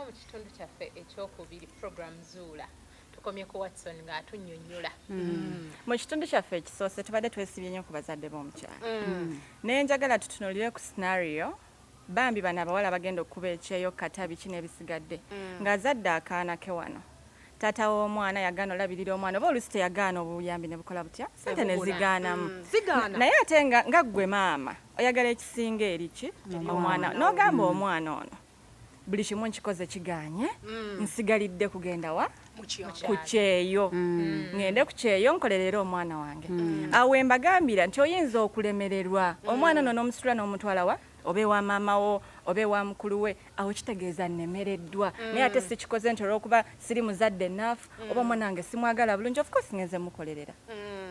mu kitundu kyaffe ekyokubiri program Zuula tukomye ku Watson ng'atunnyonnyola mu kitundu kyaffe ekisoose tubadde twesibye nnyo ku bazadde b'omukyala naye njagala tutunulire ku scenario bambi bano abawala bagenda okuba ekyeyo katabi kino ebisigadde ng'azadde akaana ke wano taata w'omwana yagaana olabirira omwana oba olusi teyagaana obuyambi ne bukola butya sente ne zigaanamu naye ate nga ggwe maama oyagala ekisinga eriki omwana n'ogamba omwana ono buli kimu nkikoze kiganye nsigalidde kugenda wa ku kyeyo ngende ku kyeyo nkolerera omwana wange awo embagambira nti oyinza okulemererwa omwana ono n'omusitula n'omutwala wa obe wa maama wo obe wa mukulu we awo kitegeeza nnemereddwa naye ate sikikoze nti olw'okuba siri muzadde naafu oba omwanange simwagala bulungi of course ngenze mukolerera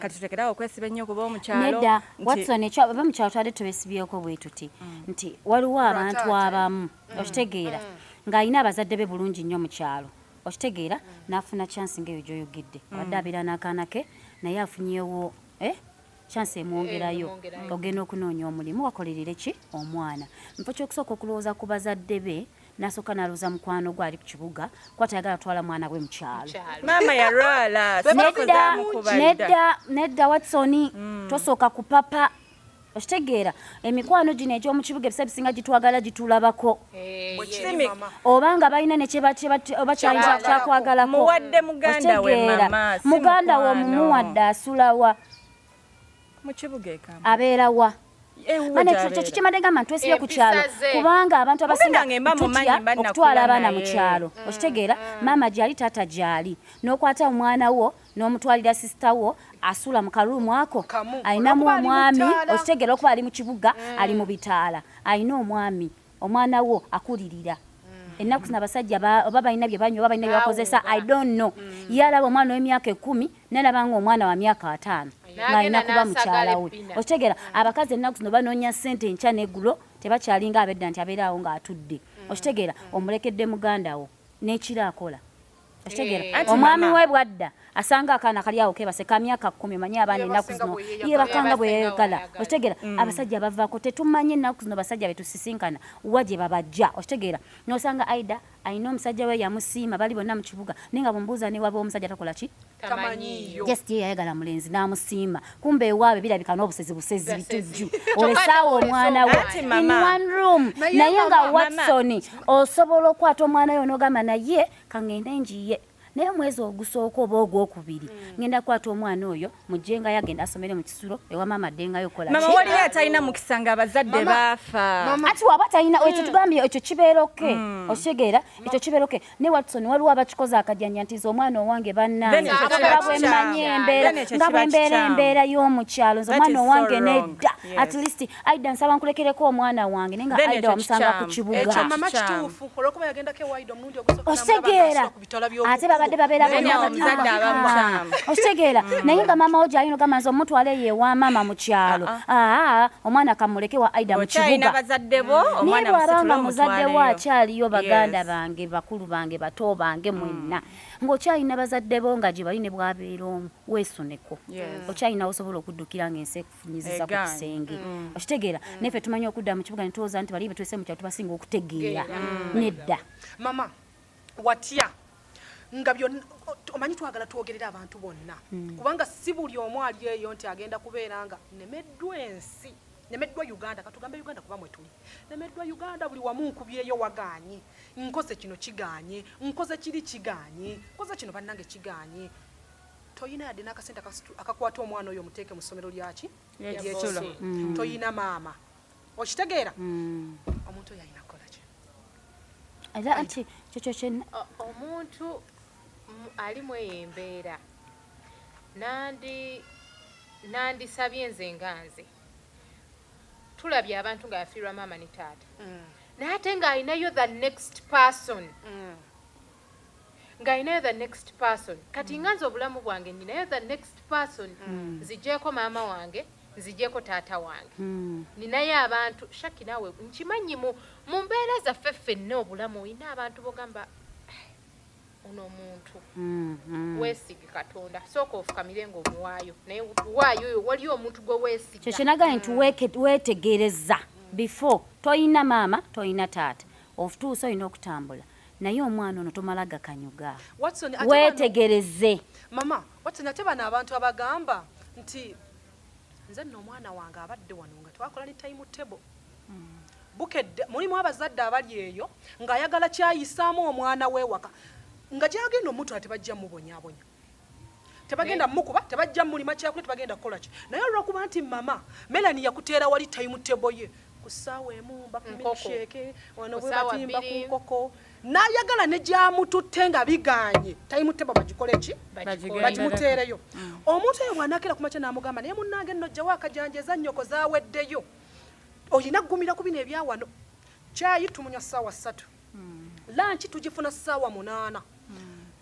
kati tuteekerawo okwesiba ennyo kuba omukyalo nedda Watson ekyo aba mukyalo twali tubesibyeko bwe tuti nti waliwo abantu abamu okitegeera ng'alina abazadde be bulungi nnyo mu kyalo okitegeera n'afuna chance ng'eyo gy'oyogedde wadde abeera n'akaana ke naye afunyewo chance emwongerayo ogenda okunoonya omulimu wakolerere ki omwana mpo kyokusooka okulowooza ku bazadde be nasooka n'alooza mukwano gwe ali ku kibuga kwatayagala twala mwana gwe mu kyalo maama yalwala nedda Watson tosooka ku papa okitegeera emikwano gino egy'omu kibuga ebisa bisinga gitwagala gitulabako obanga balina oba kyakwagalako muwadde muganda we mama muganda wo mumuwadde asulawa mu kibuga ekamba abeerawa mane ekyo kikimadde gamba ntwesibe ku kyalo kubanga abantu abasinga tutya okutwala abaana mu kyalo okitegeera maama gyali taata gyali n'okwata omwana wo n'omutwalira sisita wo asula mu kaluumu ako ayinamu omwami okitegeera okuba ali mu kibuga ali mu bitaala ayina omwami omwana wo akulirira ennaku zino abasajja oba balina bye banywa oba balina bye bakozesa I don't know yalaba omwana w'emyaka 10 nalabanga omwana wa myaka 5 ng'alina kuba mukyala we okitegeera abakazi ennaku zino banoonya ssente enkya n'eggulo tebakyalinga abedda nti abeeraawo ng'atudde okitegeera omulekedde muganda wo n'ekiro akola okitegeera omwami we bwadda asanga akaana kali awo kebase ka myaka 10 manyi abaana ennaku zino ye bakanga bwe yayagala okitegeera abasajja bavaako tetumanyi ennaku zino basajja betusisinkana wa gye babajja okitegeera n'osanga Aida ayina omusajja we yamusiima bali bonna mu kibuga naye nga bw'ombuuza ne waba omusajja takola ki tamanyiyo just ye yayagala mulenzi n'amusiima kumbe ewaabe birabika n'obusezi bitujju olesaawo omwana we in one room naye nga Watson osobola okwata omwana yo n'ogamba naye kangende njiye naye omwezi ogusooka oba ogwokubiri ngenda kwata omwana oyo mujjenga yagenda asomere mu kisulo ewa maama ddengayo kola mama wali atalina mukisa nga abazadde baafa ati waba talina ekyo tugambye ekyo kibeeroke okitegeera ekyo kibeeroke ne Watson waliwo abakikoze akajjanja nti omwana owange bannange nga bwembeera embeera y'omukyalo nze omwana owange nedda at least Aida nsaba nkulekereko omwana wange naye nga Aida wamusanga ku kibuga okitegeera ate babadde babeera okitegeera naye nga maama wo gyalina ogamba nze omutwale ye wa maama mu kyalo omwana kamuleke wa Aida mu kibuga naye bw'abanga muzadde wo akyaliyo baganda bange bakulu bange bato bange mwenna ng'okyalina bazadde bo nga gye bali ne bwabeera omu weesuneko okyalina osobola okuddukira ng'ensi ekufunyiziza ku kisenge okitegeera naye ffe tumanyi okudda mu kibuga ne tulowooza nti bali betwese mu kyalo tubasinga okutegeera nedda mama watya nga byonna omanyi twagala twogerera abantu bonna kubanga si buli omu ali eyo nti agenda kubeera nga nemeddwa ensi nemeddwa Uganda katugambe Uganda kuba mwe tuli nemeddwa Uganda buli wamu nkubyeyo waganye nkoze kino kiganye nkoze kiri kiganye nkoze kino bannange kiganye toyina yadde n'akasente akakwata omwana oyo muteeke mu ssomero lyaki ly'ekisulo toyina maama okitegeera omuntu oyo alina kukola ki era anti kyokyo kyenna omuntu alimu eyo embeera nandisabye nze nganze tulabye abantu nga yafiirwa maama ne taata naye ate ng'alinayo the next person ng'alinayo the next person kati nganze obulamu bwange ninayo the next person nzigyeko maama wange nzigyeko taata wange ninayo abantu Shaki naawe nkimanyi mu mbeera zaffe ffenna obulamu olina abantu bogamba ono omuntu weesige Katonda sooka ofukamire ng'omuwaayo naye waayo oyo waliyo omuntu gwe weesiga kyo kyenagala nti weetegereza before toyina maama toyina taata ofutuusa olina okutambula naye omwana ono tomala gakanyuga Watson weetegereze mama Watson ate bano abantu abagamba nti nze nno omwana wange abadde wano nga twakola ne time table bukedde mulimu abazadde abali eyo ng'ayagala kyayisaamu omwana wewaka nga gyagenda omuntu ate bajja mubonyabonya tebagenda mukuba tebajja mulima kyakule tebagenda kukola ki naye olw'okuba nti mama Melanie yakuteera wali time table ye ku ssaawa emu bakumisheke wano bwe batimba ku nkoko n'ayagala ne gyamututte nga biganye time table bagikole ki bagimuteereyo omuntu oyo bw'anaakera ku makya n'amugamba naye munnange nno gyawo akajanjeza nnyoko zaaweddeyo oyina ggumira ku bino ebyawano kyayi tumunywa ssaawa 3 lanchi tugifuna ssaawa 8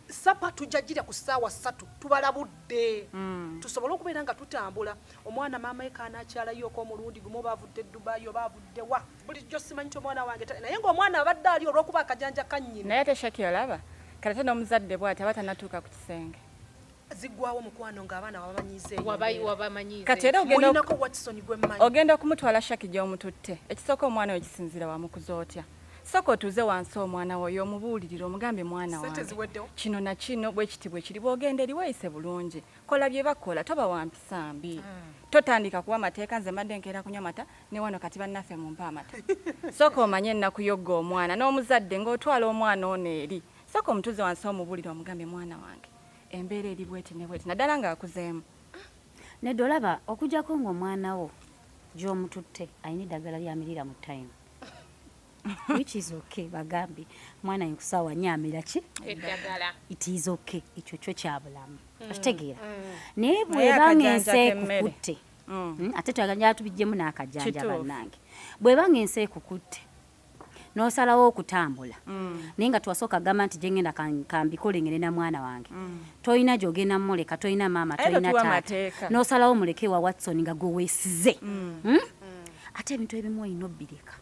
sapa tujajira ku ssaawa 3 tubalabudde tusobole okubeera nga tutambula omwana maama ekaana akyalayo omulundi gumu baavudde Dubai baavudde wa bulijjo simanyi omwana wange naye ng'omwana abadde ali olw'okuba akajanja kannyina naye teshaki olaba kati n'omuzadde bw'ati aba tanatuuka ku kisenge ziggwawo mukwano ng'abaana wabamanyize kati era mulinako Watson gwe mmanyi ogenda okumutwala shaki gy'omututte ekisooka omwana we kisinzira wamukuza otya soko tuze wansi omwana wo yomubuulirira omugambe mwana wange kino na kino bwe kiti bwe kiri bwogenda eri weyise bulungi kola bye bakola toba wampisa mbi totandika kuwa mateeka nze madde nkeera kunywa mata ne wano kati bannaffe mumpa amata soko omanye ennaku yogga omwana n'omuzadde ng'otwala omwana ono eri soko omutuze wansi omubuulira omugambe mwana wange embeera eri bweti ne bweti naddala ng'akuzeemu nedde olaba okujjako ng'omwana wo gy'omututte ayina eddagala lyamirira mu time which is okay bagambi mwana nkusaawa nyamira ki eddagala it is okay ekyo kyo kyabulamu okitegeera naye bwebanga ensi ekukutte ate twaganja tubijjemu n'akajanja bannange bwebanga ensi ekukutte n'osalawo okutambula naye nga twasooka gamba nti gyengenda kambikole ngene na mwana wange toyina gyogenda mmuleka toyina maama toyina taata n'osalawo muleke wa Watson nga gwe weesize ate ebintu ebimu olina obbireka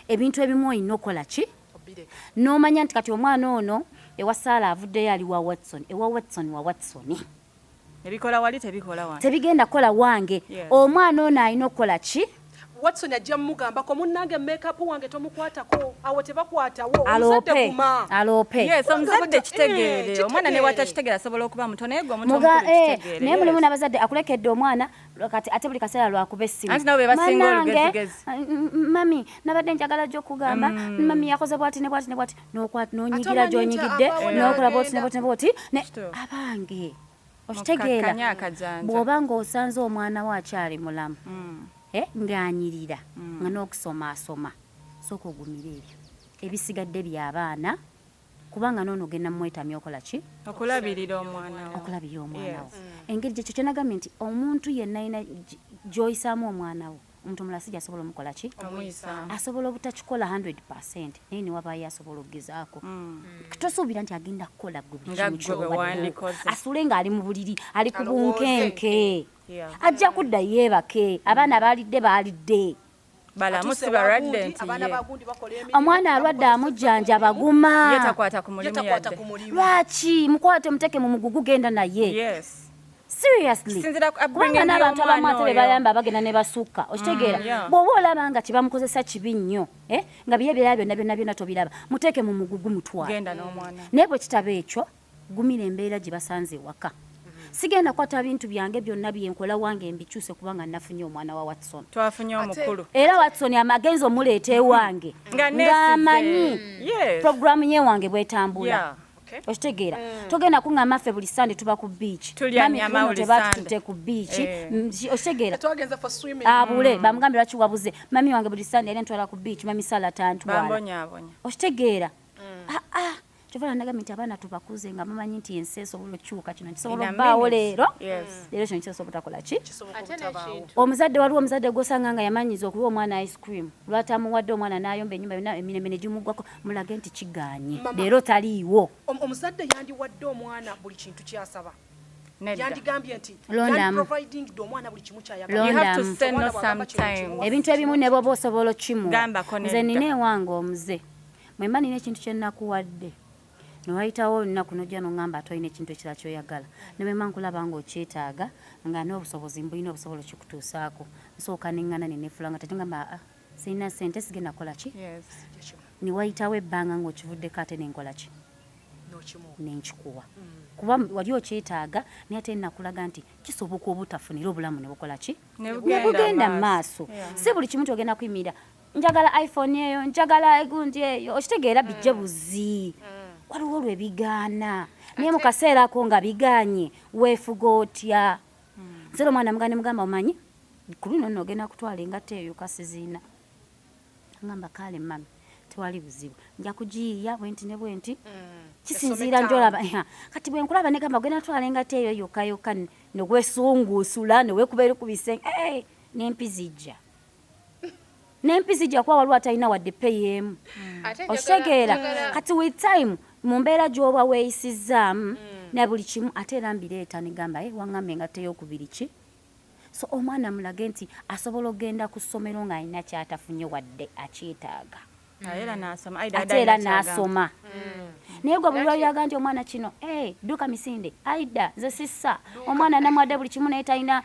ebintu ebimu olina okola ki n'omanya nti kati omwana ono ewa Saala avuddeyo ali wa Watson ewa Watson wa Watson ebikola wali tebikola wange tebigenda kola wange omwana ono alina okukola ki Watson ajja mugambako munnange makeup wange tomukwatako awo tebakwatawo omuzadde kuma alope yes omuzadde kitegeere omwana ne wata kitegeera asobola okuba muto naye gwe omuntu omukulu kitegeere naye mulimu n'abazadde akulekedde omwana kati ate buli kaseera lwakuba essimu anti nabo be basinga olugezigezi mami nabadde njagala gy'okugamba mami yakoze bwati ne bwati ne bwati n'onyigira gy'onyigidde n'okola bwoti ne bwoti ne bwoti abange okitegeera bw'oba ng'osanze omwana wo akyali mulamu ng'anyirira nga n'okusoma asoma sooka ogumira ebyo ebisigadde by'abaana kubanga noono ogenda mumwetamya okola ki okulabirira omwana wo engeri gyekyo kyenagambye nti omuntu yenna yina gy'oyisaamu omwana wo omuntu omulala si gy'asobola omukola ki asobola obutakikola 100% naye ne wabaayo asobola okugezaako tosuubira nti agenda kukola gwe buli kimu ky'owadde asule ng'ali mu buliri ali ku bunkenke ajja kudda yeebake abaana baalidde balamusi balwadde nti omwana alwadde amujjanja baguma yetakwata ku mulimu yadde lwaki mukwate muteke mu mugugu genda naye seriously kubanga n'abantu abamu ate be bayamba bagenda ne basukka okitegeera bw'oba olaba nga kibamukozesa kibi nnyo nga biye byera byonna tobiraba muteeke mu mugugu mutwala naye bwe kitaba ekyo gumira embeera gye basanze ewaka sigenda kwata bintu byange byonna byenkola wange mbikyuse kubanga nafunye omwana wa Watson twafunye omukulu era Watson amagenzi omuleeta ewange ng'amanyi programu ye wange bwetambula okitegeera togenda kuŋŋamba ffe buli sande tuba ku beach tebatutute ku beach okitegeera abule bamugambe lwaki wabuze mami wange buli sande yali ntwala ku beach mami Saala tantwala okitegeera kyova nagambye nti abaana tubakuze nga mumanyi nti ensi esobola okukyuka kino kisobola obbaawo leero kino kisobola obutakola ki omuzadde waliwo omuzadde gw'osanga nga yamanyiza okuwa omwana ice cream lwatamuwadde omwana n'ayomba ennyumba yonna emirembe ne gimuggwako mulage nti kiganye leero taliiwo omuzadde yandiwadde omwana buli kintu kyasaba yandigambye nti omwana buli kimu kyayagala ebintu ebimu ne bwoba osobola okkimuwa nze nina ewange omuze mwemba nina ekintu kye nnakuwadde newayitawo olunaku nojja noŋŋamba ate olina ekintu ekirala kyoyagala ne bwe mba nkulaba ng'okyetaaga nga n'obusobozi mbulina obusobola okikutuusaako nsooka neŋŋana nenefula nga tetungamba sirina ssente sigenda kukola ki ni wayitawo ebbanga ng'okivuddeko ate nenkola ki nenkikuwa kuba wali okyetaaga naye ate nakulaga nti kisoboka obutafunira obulamu ne bukola ki ne bugenda mu maaso si buli kimu kyogenda kuyimirira njagala iPhone eyo njagala egundi eyo okitegeera bijje buzi waliwo olwebigaana naye mu kaseera ako nga biganye weefuga otya nzero omwana mugane mugamba omanyi ku bino nno ogenda kutwala engatta eyo kasiziina ngamba kale mami tewali buzibu nja kugiyiya bwenti ne bwenti kisinziira njolaba kati bwe nkulaba ne gamba ogenda twala engatta eyo yokka yokka ne weesunguusula ne weekuba eri ku bisenge n'empi zijja kuba waliwo atalina wadde payemu okitegeera kati with time mu mbeera gy'oba weeyisizzaamu ne buli kimu ate era mbireeta ne gamba waŋŋamba engatta ey'okubiri ki so omwana mulage nti asobola okgenda ku ssomero ng'alina kyatafunye wadde akyetaaga ate era n'asoma naye gwe buli lwayaga nti omwana kino dduka misinde aida nze sissa omwana namwadde buli kimu naye talina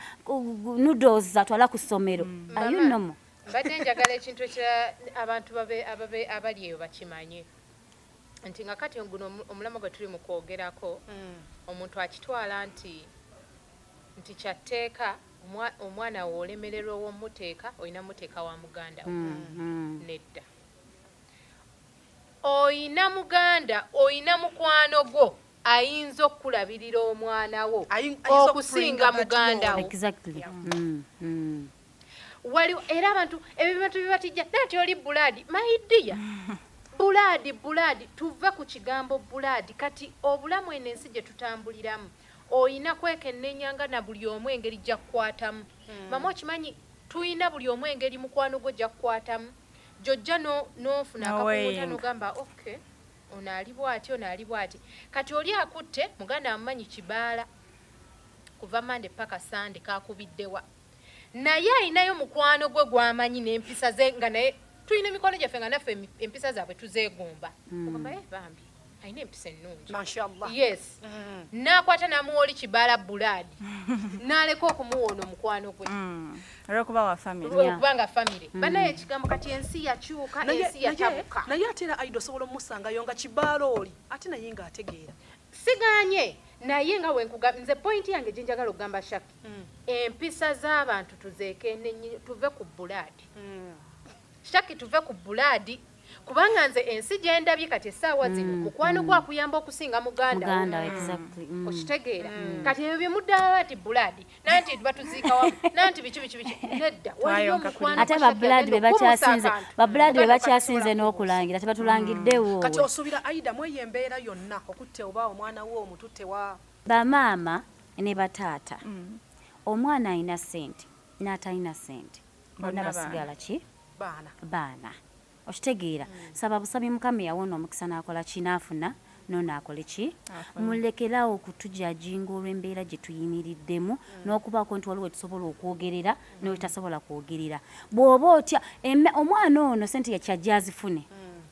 noodles atwala ku ssomero ayunomo mbadde njagala ekintu ekira abantu abali eyo bakimanye nti nga kati guno omulama gwe tuli mu kwogerako omuntu akitwala nti kyatteeka omwana wo olemererwa ow'omuteeka olina muteeka wa muganda wo nedda oyina muganda oyina mukwano gwo ayinza okukulabirira omwana wo okusinga muganda wo waliwo era abantu ebintu bibatijja nti oli bulaadi maidiya bulaadi tuve ku kigambo bulaadi kati obulamu eno ensi gye tutambuliramu oyina kwekennenyanga na buli omu engeri gya kukwatamu mama okimanyi tuyina buli omu engeri mukwano gwo gya kukwatamu jojja n'ofuna akakuuta n'ogamba okay ono ali bw'ati ono ali bw'ati kati oli akutte muganda amumanyi kibaala kuva mande paka sande kakubiddewa naye ayinayo mukwano gwe gwamanyi n'empisa ze nga naye tulina emikono gyaffe nga naffe empisa zaabwe tuzeegomba ogamba bambi ayina empisa ennungi yes n'akwata n'amuwa oli kibaala bulaadi n'aleka okumuwoona omukwano gwe olwokubanga famire banaye ekigambo kati ensi yakyuka ensi yatabuka naye ate era aido osobola omusangayo nga kibaala oli ate naye ng'ategeera siganye naye nga nze pointi yange gyenjagala okugamba shaki empisa z'abantu tuzeekennenyi tuve ku bulaadi shaki tuve ku bulaadi kubanga nze ensi gyendabye kati essaawa zino mukwano gwakuyamba okusinga muganda okitegeera kati ebyo byemuddawa bati bulaadi nanti batuziika wamu nanti biki nedda waliyo mukwano ate babulaadi be bakyasinze n'okulangira tebatulangiddewo kati osuubira aida mweyo embeera yonna okutte oba omwana wo omututte wa bamaama ne bataata omwana alina ssente n'atalina ssente bonna basigala ki baana okitegeera saba busabi mukama yawona omukisa n'akola kinaafuna nonaakole ki mulekerawo okutujajinga olw'embeera gye tuyimiriddemu n'okubaako nti waliwo tusobola okwogerera n'wetasobola kwogerera bw'oba otya omwana ono sente yakyajja azifune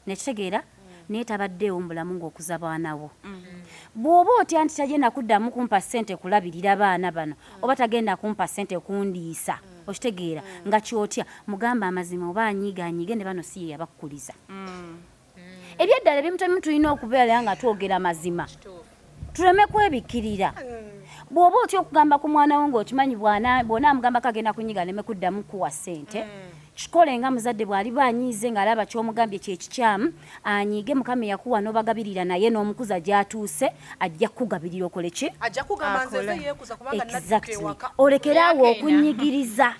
nekitegeera naye tabaddeewo mu bulamu ng'okuza baana bo bw'oba otya nti tagenda kuddamu kumpa ssente kulabirira baana bano oba tagenda kumpa ssente kundiisa okitegeera nga kyotya mugamba amazima oba anyiigaanyiige ne bano si ye yabakkuliza ebyeddala ebimu tulina okubeera nga twogera mazima tuleme kwebikkirira bw'oba otya okugamba ku mwana wo ng'okimanyi bw'onaamugambako agenda kunyiga aleme kuddamu kuwa ssente kikole nga muzadde bw'aliba anyiize ng'alaba ky'omugambye kyekikyamu anyiige mukama yakuwa n'obagabirira naye n'omukuza gy'atuuse ajja kukugabirira okole ki ajja kugamba nze yeekuza kubanga nadduka ewaka olekeraawo okunyigiriza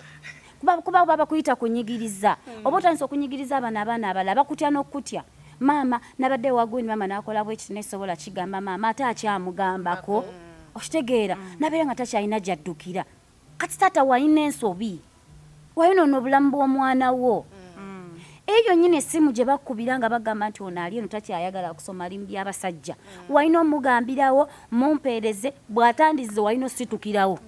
kuba baba kuyita kunyigiriza oba otandisa okunyigiriza abaana abalala bakutya n'okutya maama nabadde wagweni maama n'akola bwekiti nesobola kigamba maama ate akyamugambako okitegeera nabeera nga takyalina gy'addukira kati taata walina ensobi wayonoona obulamu bw'omwana wo eyo nnyini essimu gye bakkubira nga bagamba nti ono ali eno takyayagala kusoma limu ly'abasajja walina omugambirawo mumpeereze bw'atandize walina ositukirawo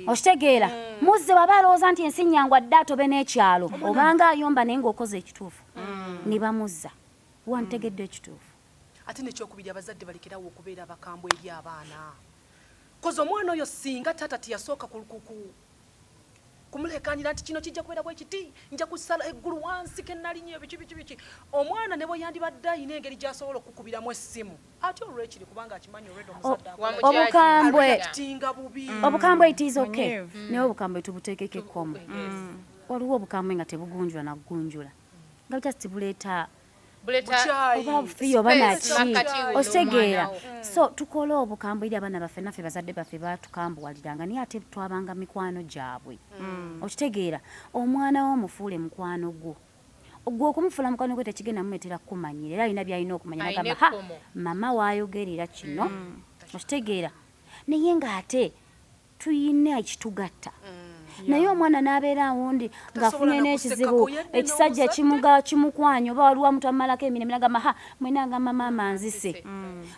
okitegeera muzze waba alowooza nti ensi nyangu adde atobe n'ekyalo obanga ayomba naye ng'okoze ekituufu ne bamuzza wantegedde ekituufu ate nekyokubiri abazadde balekerawo okubeera abakambwe eri abaana kozi omwana oyo singa taata teyasooka kumulekanira nti kino kijja kubeera bwe kiti nja kusala eggulu wansi kennalinye biki omwana ne bwe yandibadde ayina engeri gy'asobola okukubiramu essimu ate olwekiri kubanga akimanyi olwedde omusajja atinga bubi obukambwe it is okay naye obukambwe tubuteekeko ekkomo waliwo obukambwe nga tebugunjula nakugunjula nga just buleeta oba bufiyo oba naki otegeera so tukola obukambwe eri abaana baffe naffe bazadde baffe batukambuwaliranga naye ate twabanga mikwano gyabwe okitegeera omwana wo omufuule mukwano gwo ogwo okumufuula mukwano gwe tekigenda mumetera kukumanyira era alina byalina okumanya nagamba mama waayogerera kino okitegeera naye ng'ate tuyina ekitugatta naye omwana n'abeera awundi ng'afunye n'ekizibu ekisajja kimukwanya oba waliwo omuntu amalako emirimu n'agamba mwenagamba maama nzise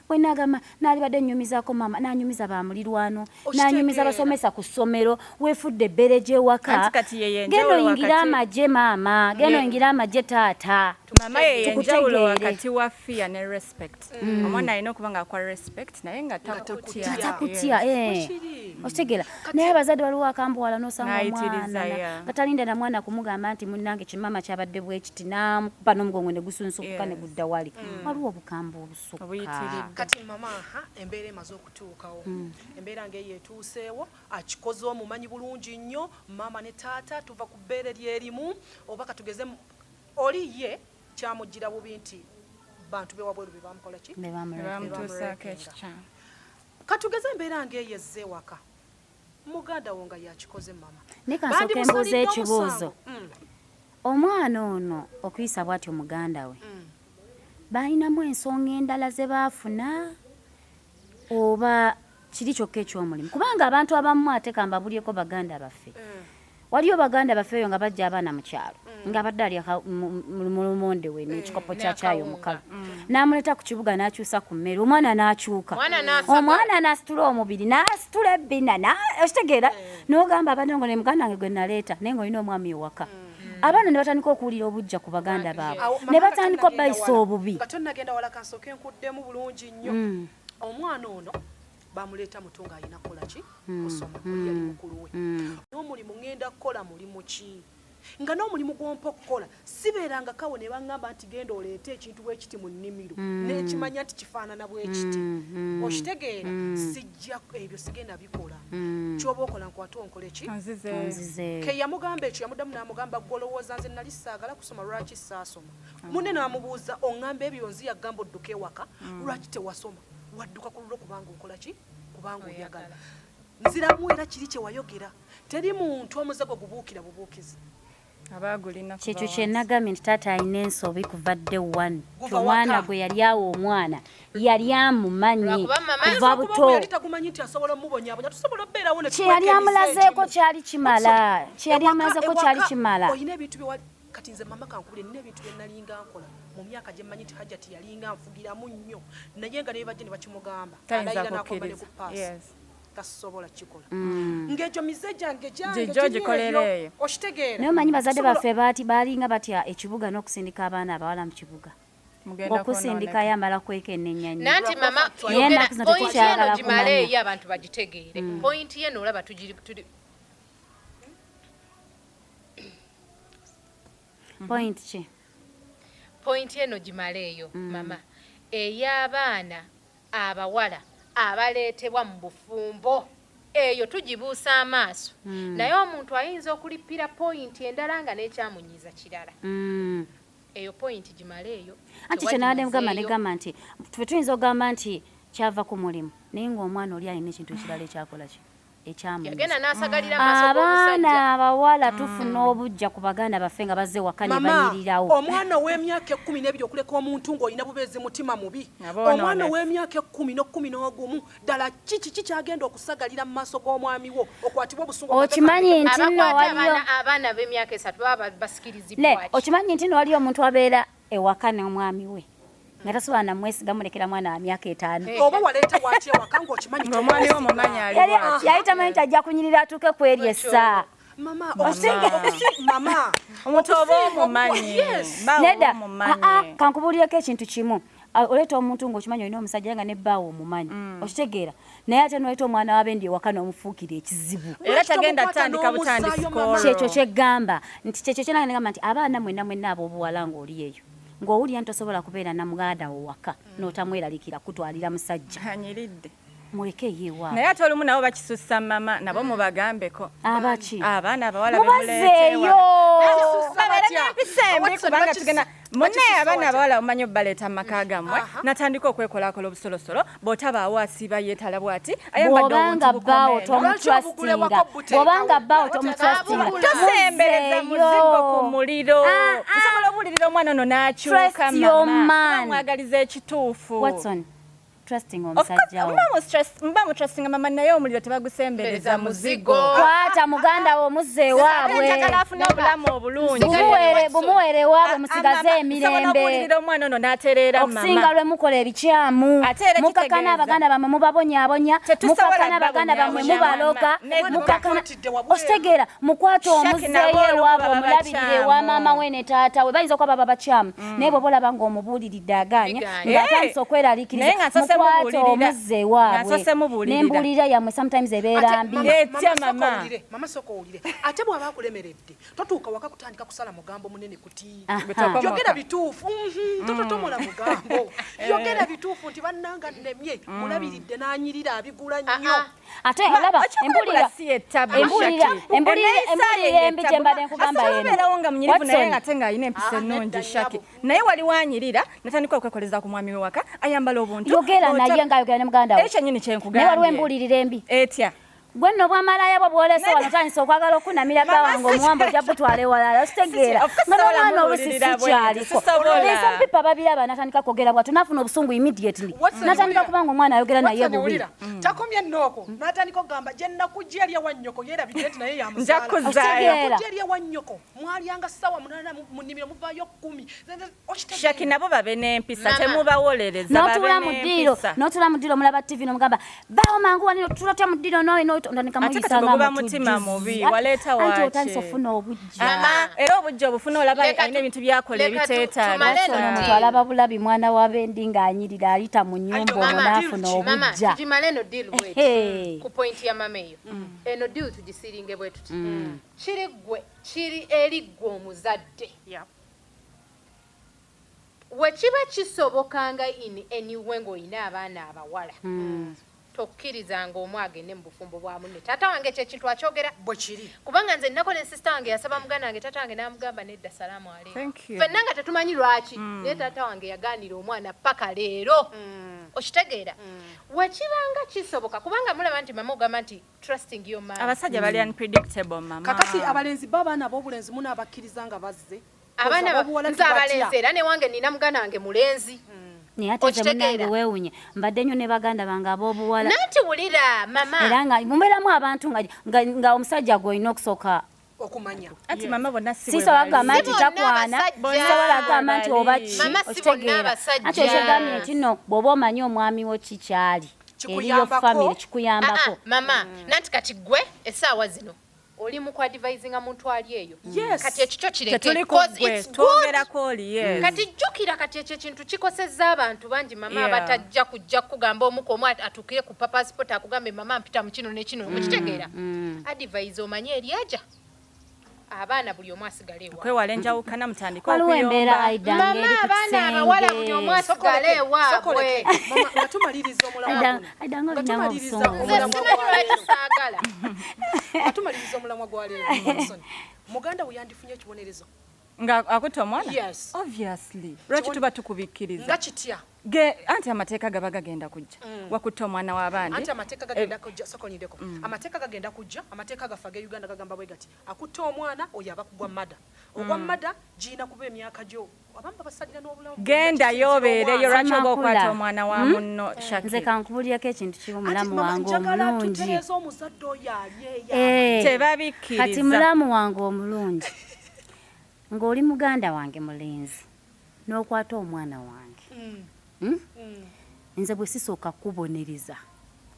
mwenagamba n'alibadde nnyumizaako maama n'anyumiza bamulirwano n'anyumiza basomesa ku ssomero weefudde ebbeere gy'ewaka genda oyingira amagye maama genda oyingira amagye taata mama ye enjawulo wakati wa fear ne respect omwana alina okuba ng'akwa respect naye nga takutya okitegeera naye abazadde waliwo akambuwala n'osanga omwana gatalinda na mwana kumugamba nti munnange kimama kyabadde bwe kiti namukuba n'omugongo ne gusunsukuka ne gudda wali waliwo obukambu obusukka kati mama embeera emaze okutuukawo embeera ng'eyo etuuseewo akikoze omumanyi bulungi nnyo mama ne taata tuva ku bbeere lyerimu oba katugeze oli ye kyamugira bubi nti bantu bewabweru bebamukola ki bebamutuusaako ekikyamu katugeze embeera ng'eyo ezze ewaka muganda wo nga yakikoze mama naye kansooka embuuza ekibuuzo omwana ono okuyisa bw'atyo muganda we balinamu ensonga endala ze baafuna oba kiri kyokka ekyomulimu kubanga abantu abamu ate kambabulyeko baganda baffe waliyo baganda baffe eyo nga bajja abaana mu kyalo nga badde ali mulumonde we n'ekikopo kya caayi omukalu n'amuleeta ku kibuga n'akyusa ku mmere omwana n'akyuka omwana n'asitula omubiri n'asitula ebbina okitegeera n'ogamba abadde ngo ne muganda wange gwe naleeta naye ng'olina omwami ewaka abaana ne batandika okuwulira obujja ku baganda baabwe ne batandika obbayisa obubi nga tonnagenda wala kansooka enkuddemu bulungi nnyo omwana ono bamuleeta muto ng'alina kukola ki kusoma oli yali mukulu we n'omulimu ŋŋenda kukola mulimu ki nga n'omulimu gw'ompa okukola sibeeranga kawo ne baŋŋamba nti genda oleete ekintu bwe kiti mu nnimiro n'ekimanya nti kifaanana bwe kiti okitegeera sijja ebyo sigenda bikola kyoba okola nkwate onkole ki ke yamugamba ekyo yamuddamu n'amugamba gwe olowooza nze nali saagala kusoma lwaki saasoma munne n'amubuuza oŋŋamba ebyo nzi yagamba odduka ewaka lwaki tewasoma wadduka ku lulwo kubanga okola ki kubanga oyagala nziramu era kiri kye wayogera teri muntu omuzago gubuukira bubuukizi kyekyo kyenagambye nti taata alina ensobi kuva dde wani omwana gwe yali awo omwana yali amumanyi kuva buto kyeyali amulazeeko kyali kimala oyina ebintu kati nze mama kankubule nina ebintu bye nalinga nkola mu myaka gye mmanyi nti hajjati yalinga nfugiramu nnyo naye nga nebajje ne bakimugamba alayira nakomba ne ku paasi tasobola kikola ng'ekyo mize gyange gikolereeyo okitegeera naye omanyi bazadde baffe baalinga batya ekibuga n'okusindika abaana abawala mu kibuga okusindika yamala kwekennenya nnyo nanti mama yogera pointi eno gimaleeyo abantu bagitegeere pointi eno olaba tuli point ki pointi eno gimaleeyo mama ey'abaana abawala abaleetebwa mu bufumbo eyo tugibuusa amaaso naye omuntu ayinza okulippira pointi endala nga n'ekyamunyiiza kirala eyo pointi gimaleeyo anti kyenabadde mugamba negamba nti ffe tuyinza okugamba nti kyava ku mulimu naye ng'omwana oli alina ekintu ekirala ekyakola ki abaana abawala tufuna obujja ku baganda baffe nga bazze waka ne banyirirawo omwana w'emyaka 12 okuleka omuntu ng'olina bubeezi mutima mubi omwana w'emyaka 10 ddala kiki kyagenda okusagalira mu maaso g'omwami wo okwatibwa obusungu okimanyi nti nno waliyo abaana b'emyaka 3 baba basikirizibwa okimanyi nti nno waliyo omuntu abeera ewaka n'omwami we nga tasobola namwesiga mulekera mwana wa myaka 5 oba waleeta waki ewaka ng'okimanyi omwami omumanyi ali yali tamanyi nti ajja kunyirira atuuke ku eri essaawa mama omuntu oba omumanyi nedda kankubuulireko ekintu kimu oleta omuntu ng'okimanyi olina omusajja nga ne bbaawo omumanyi okitegeera naye ate n'oleta omwana w'abendi ewaka n'omufuukira ekizibu era tagenda tandika butandikikolo kyekyo kyeggamba nti kyekyo kyena negamba nti abaana mwenna ab'obuwala ng'oli eyo ng'owulira ntosobola kubeera na muganda wo waka n'otamweralikira kutwalira musajja anyiridde muleke yeewaabwe naye ate olumu nabo bakisussa mama nabo mubagambeko abaki abaana abawala mubazeeyo kubanga tugenda munaye abaana abawala omanyi obbaleeta mu maka gammwe natandika okwekolaakola obusolosolo bw'otabaawo asiiba yeetala bwati bw'obanga bbaawo tomutrustinga tosembereza muzigo ku muliro nsobola obuulirira omwana ono n'akyuka mama mwagaliza ekituufu mba mutrustinga mama naye omuliro tebagusembereza muzigo kwata muganda wo muzze waabwe njagala afune obulamu obulungi bumuwere waabwe musigaze emirembe obuulirira omwana ono n'atereera mama okusinga lwe mukola ebikyamu mukakana abaganda bamwe mubabonyaabonya mukakana abaganda bamwe mubaloga okitegeera mukwata omuzeeyo ewaabwe omulabirire ewa maama we ne taata we bayinza okuba baba bakyamu naye bwe bolaba ng'omubuuliridde agaanya ng'atandisa okweraliikiriza mukwata omuzze waabwe n'embuulira yammwe sometimes ebeera mbi mama soko owulire ate bw'aba akulemeredde totuuka waka kutandika kusala mugambo munene kuti yogera bituufu tototomola mugambo yogera bituufu nti bannanga nnemye mulabiridde n'anyirira abigula nnyo ate olaba embuulira embi gye mbadde nkugamba obeerawo nga munyirivu naye ate ng'alina empisa ennungi shaki naye wali wanyirira natandika okwekoleza ku mwami we waka ayambala obuntu yogera naye ng'ayogera ne muganda we ekyo nnyini kyenkugambye naye waliwo embuulirira embi etya gwe nno bwamalayo bwo bwolese wano tandisa okwagala okunamira bba wange omuwambo ojja butwala ewalala okitegeera nga n'omwana olusi sikyaliko some people babiraba natandika kwogera bwatyo naafuna obusungu immediately natandika kubanga omwana ayogera naye bubi takomye nnooko n'atandika okugamba gye nnakujja eri ewa nnyoko yeerabidde nti naye yamusaala eri ewa nnyoko mwalyanga ssaawa 8 mu nnimiro muvaayo 10 shaki nabo babe n'empisa temubawolereza n'otuula mu ddiiro mulaba tv n'omugamba bawo mangu wanino tulotya mu ddiiro noba mutima mubi waleeta wakiotandisa ofuna obujja era obujja obufuna olaba alina ebintu byakola ebiteetaaga alaba bulabi mwana w'abendi ng'anyirira alita mu nnyumba omwo n'afuna obujja ku pointi ya mama eyo eno deal tugisiringe bwe tuti kiri eri ggwe omuzadde wekiba kisobokanga in anyway ng'olina abaana abawala tokkirizanga omu agende mu bufumbo bwa munne taata wange kyekintu akyogera bwe kiri kubanga nze nakola sista wange yasaba muganda wange taata wange n'amugamba nedda salaamu alaikum ffenna nga tetumanyi lwaki naye taata wange yagaanira omwana paka leero okitegeera wekibanga kisoboka kubanga mulaba nti mama ogamba nti trusting your man abasajja bali unpredictable mama kakati abalenzi b'abaana ab'obulenzi munaabakkiriza nga bazze abaana nze abalenzi era ne wange nina muganda wange mulenzi naye ate ze munange weewunye mbadde nnyo ne baganda bange ab'obuwala nanti wulira mama era nga mubeeramu abantu nga omusajja gwe olina okusooka okumanya anti mama bonna sisobola kugamba nti takwana sisobola kugamba nti oba ki okitegeera anti okigambye nti nno bw'oba omanyi omwami wo kikyali eriyo famire kikuyambako mama nanti kati gwe essaawa zino oli mu kwadvisinga muntu ali eyo kati ekikyo kireketwogerako oli kati jjukira kati ekyo ekintu kikosezza abantu bangi mama abatajja kujja kugamba omuku omu atukire ku passport akugambe mama mpita mu kino n'ekino mukitegeera advise omanye eryeja abaana buli omu asigale ewaabwe okwewala enjawukana mutandika waliwo embeera aidange eri ku abaana abawala buli omu asigale ewaabwe nga tumaliriza omulamwa gwa leero muganda we yandifunye ekibonerezo nga akutta omwana obviously lwaki tuba tukubikkiriza nga kitya anti amateeka gaba gagenda kujja wakutta omwana w'abandi anti amateeka gagenda kujja sokolindeko amateeka gagenda kujja amateeka gafa ge Uganda gagamba bwe gati akutta omwana oyo aba kugwa mada ogwa mada jiina kuba emyaka gyo abamba basalira n'obulamu genda yobeereyo lwaki oba okwata omwana wa munno Shaki nze kankubulirako ekintu kiri mulamu wange omulungi omuzadde oyo ali tebabikkiriza kati mulamu wange omulungi ng'oli muganda wange mulenzi n'okwata omwana wange nze bwe sisooka kubonereza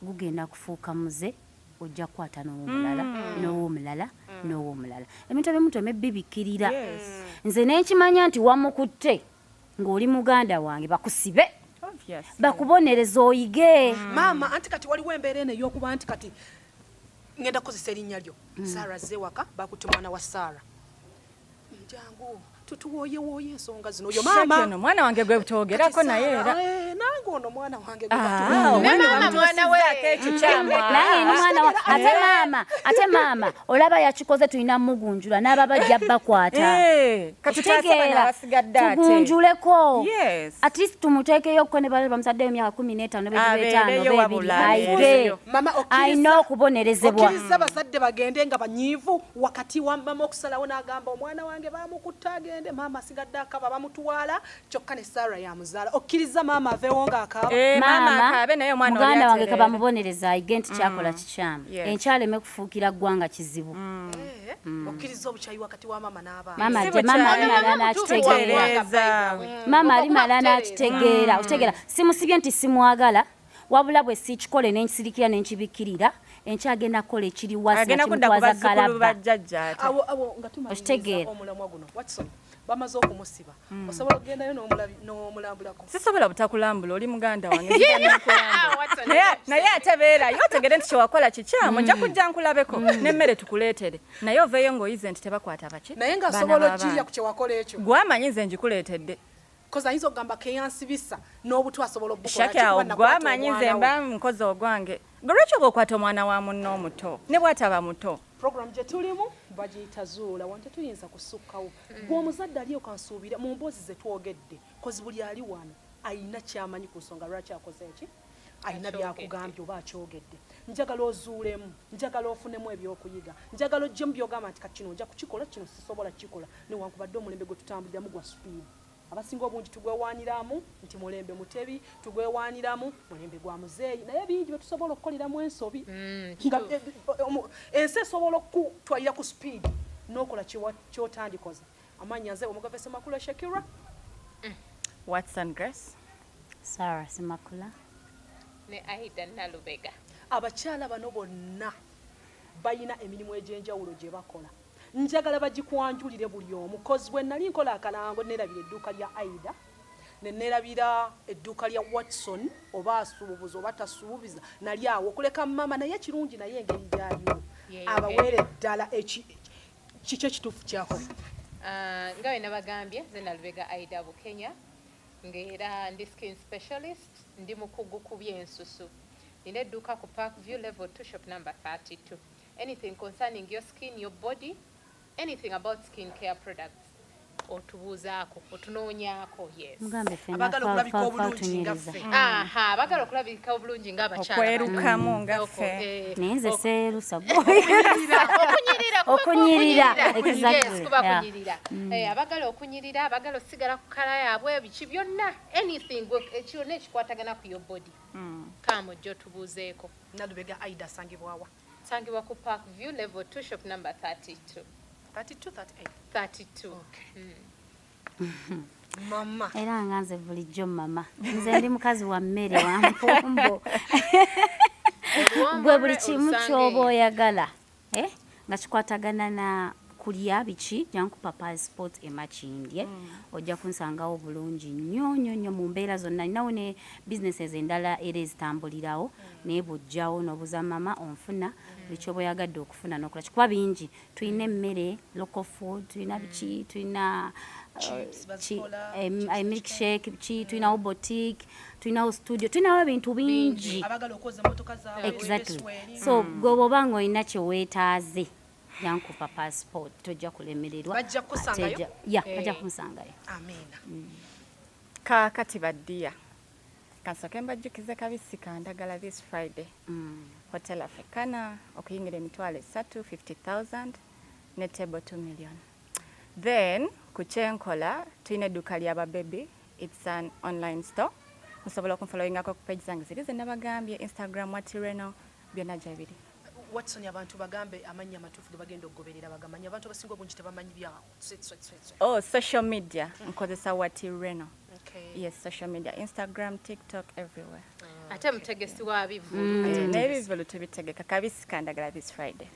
gugenda kufuuka muze ojja kukwata n'owomulala n'owomulala n'owomulala ebintu ebimu temebibikkirira nze nenkimanya nti wamukutte ng'oli muganda wange bakusibe bakubonereza oyige. Mama anti kati waliwo embeera eno ey'okuba nti kati ngenda kukozesa erinnya lyo Sarah Zewaka bakutte mwana wa Sarah njangu tutuwoyewooye ensonga zino oyo mama no mwana wange gwe butogerako naye era nange ono mwana wange mwana we ate mama olaba yakikoze tulina mugunjula n'ababajja bakwata tugunjuleko at least tumuteekeyo ko ne bale bamusadde emyaka 15 ne bejibetaano ayige ayina okubonerezebwa okkiriza bazadde bagende nga banyiivu wakati wa mama okusalawo n'agamba omwana wange bamukutta agende mama asigadde akaba bamutwala kyokka ne Sarah yamuzaala okkiriza mama aveewo ng'akaaba mama akabe naye omwana muganda wange kabamubonereza ayige nti kyakola kikyamu enkyaleme kufuukira ggwanga kizibu okkiriza obukyayi wakati wa mama n'abaana mama alimala n'akitegeera otegeera simusibye nti simwagala wabula bwe sikikole n'ensirikira n'enkibikkirira enkyagenda kukola ekiri wasi nakimutwaza kalaba okitegeera omulamwa guno Watson bamaze okumusiba osobola okugendayo n'omulambulako sisobola butakulambula oli muganda wange naye atebeerayo otegere nti kyewakola kikyamu nja kujja nkulabeko n'emmere tukuleetere naye oveeyo ng'oyize nti tebakwata baki naye ng'asobola okkiya ku kyewakola ekyo gwamanyi nze njikuleetedde koza ayinza okugamba keyansibisa n'obutu asobola obukolaawo gwamanyi nze mba mukozi ogwange gwe lwaki oba okwata omwana wa munno omuto ne bw'ataba muto program gye tulimu bagiyita zuula wante tuyinza kusukkawo gw'omuzadde ali okansuubira mu mboozi ze twogedde kozi buli ali wano ayina kyamanyi ku nsonga lwaki akoze eki ayina byakugambye oba akyogedde njagala ozuulemu njagala ofunemu ebyokuyiga njagala ojjemu byogamba nti kati kino nja kukikola kino sisobola kukikola newankubadde omulembe gwe tutambuliramu gwa supiidi abasinga obungi tugwewaaniramu nti mulembe mutebi tugwewaaniramu mulembe gwa muzeeyi naye bingi bye tusobola okukoleramu ensobi ensi esobola okutwalira ku supiidi n'okola kyotandikoze amannya nze omugave Semakula Shakira Watson Grace Sarah Semakula ne Aida Nalubega abakyala bano bonna bayina emirimu egy'enjawulo gye bakola njagala bagikwanjulire buli omu kozi bwe nali nkola akalango nerabira edduuka lya Aida nerabira edduuka lya Watson oba asuubuza oba tasuubiza nali awo okuleka mama naye kirungi naye engeri gyaliwo abaweere ddala kiki ekituufu kyakola nga bwe nabagambye nze Nalubega Aida Bukenya ng'era ndi skin specialist ndi mukugu ku byensusu nina edduuka ku Parkview level 2 shop number 32 anything concerning your skin your body anything about skin care products otubuuzaako otunoonyaako yes abagala okulabika obulungi nga ffe abagala okulabika obulungi ng'abakyala okwerukamu nga ffe naye nze seerusa okunyirira kuba kunyirira abagala okunyirira abagala osigala ku kala yaabwe biki byonna anything kyonna ekikwatagana ku your body kama ojja otubuuzeeko Nalubega Aida asangibwawa sangibwa ku Parkview level 2 shop number 32 mama era nga nze bulijjo mama nze ndi mukazi wa mmere wa mpombo gwe buli kimu ky'oba oyagala nga kikwatagana na kulya biki jankupa passport emakindye ojja kunsangawo bulungi nnyo mu mbeera zonna ninawo ne businesses endala era ezitambulirawo naye bujjawo n'obuza mama onfuna buli kyoba oyagadde okufuna n'okola kikuba bingi tulina emmere local food tulina biki tulina milkshake biki tulinawo boutique tulinawo studio tulinawo ebintu bingi exactly so gwe bw'oba nga olina kyeweetaaze yankupa passport tojja kulemererwa bajja kusangayo bajja kunsangayo amina kakati baddiya kansooke mbajjukize kabisi kandagala this Friday hotel Africana okuyingira emitwalo 350,000 ne table 2 million then ku kyenkola tulina edduuka lya Ebbibi it's an online store osobola okunfollowingako ku page zange ziri ze nabagambye Instagram watireno byonna gyebiri Watson abantu bagambe amanya amatuufu ge bagenda okugoberera bagamanya abantu abasinga obungi tebamanyi byawo social media nkozesa watireno yes social media Instagram TikTok everywhere ate mutegesi wa bivulu n'ebivulu tubitegeka kabisi kandagala this Friday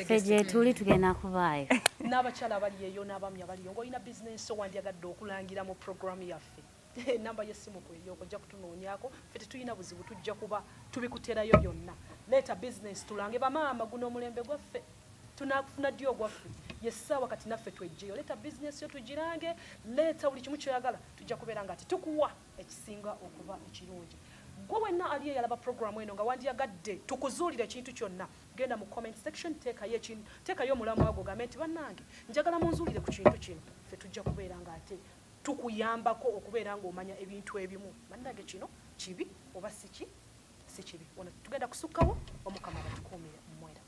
fegye tuli tugenda kubaayo n'abakyala abali eyo n'abaami abali eyo ng'olina bizinesi owandyagadde okulangira mu programu yaffe namba y'essimu kweyo okujja kutunoonyako ffe tetulina buzibu tujja kuba tubikuterayo byonna leeta business tulange bamaama guno omulembe gwaffe tunakufuna ddi ogwaffe yessaawa kati naffe twejjeyo leeta business yo tugirange leeta buli kimu kyoyagala tujja kubeera nga ati tukuwa ekisinga okuba ekirungi gwe wenna ali eyalaba programu eno nga wandiyagadde tukuzuulira ekintu kyonna genda mu comment section teekayo omulamu ago gambe nti bannange njagala munzuulire ku kintu kino ffe tujja kubeera nga ate tukuyambako okubeera ng'omanya ebintu ebimu bannange kino kibi oba si kibi wano tugenda kusukkawo omukama batukuumire mmwera